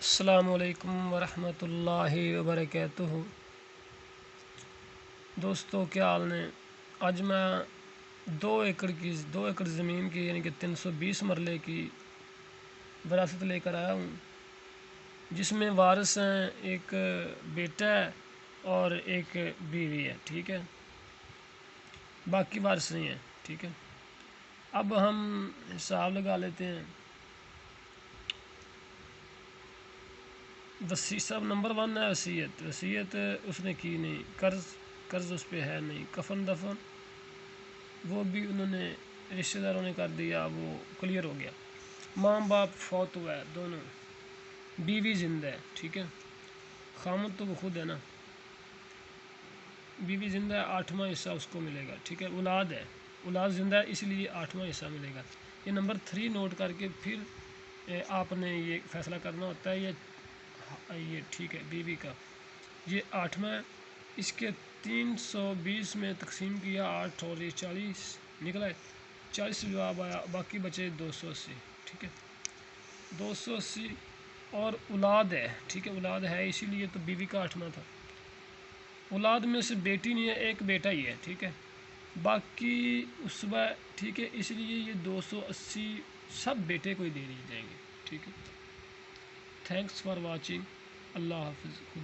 अस्सलामुअलैकुम वरहमतुल्लाहि वबरकातुहू। दोस्तों क्या हाल ने। आज मैं 2 एकड़ ज़मीन की यानी कि 320 मरले की विरासत लेकर आया हूँ, जिसमें वारिस हैं एक बेटा है और एक बीवी है। ठीक है, बाकी वारिस नहीं है। ठीक है, अब हम हिसाब लगा लेते हैं। सब नंबर 1 है वसीयत। वसीयत उसने की नहीं, कर्ज़ उस पर है नहीं। कफन दफन वो भी उन्होंने रिश्तेदारों ने कर दिया, वो क्लियर हो गया। माँ बाप फौत हुआ है दोनों, बीवी जिंदा है। ठीक है, खामद तो वो खुद है ना, बीवी जिंदा है, 8वां हिस्सा उसको मिलेगा। ठीक है, औलाद है, औलाद जिंदा है, इसलिए 8वां हिस्सा मिलेगा। ये नंबर 3 नोट करके फिर आपने ये फैसला करना होता है। ये ठीक है, बीवी का ये 8वां है। इसके 320 में तकसीम किया, 8 और ये 40 निकला है। 40 जवाब आया, बाकी बचे 280। ठीक है, 280 और औलाद है। ठीक है, औलाद है, इसीलिए तो बीवी का 8वां था। औलाद में से बेटी नहीं है, एक बेटा ही है। ठीक है, बाकी उसवा। ठीक है, इसलिए ये 280 सब बेटे को ही दे दिए जाएंगे। ठीक है, थैंक्स फॉर वाचिंग। अल्लाह हाफिज़।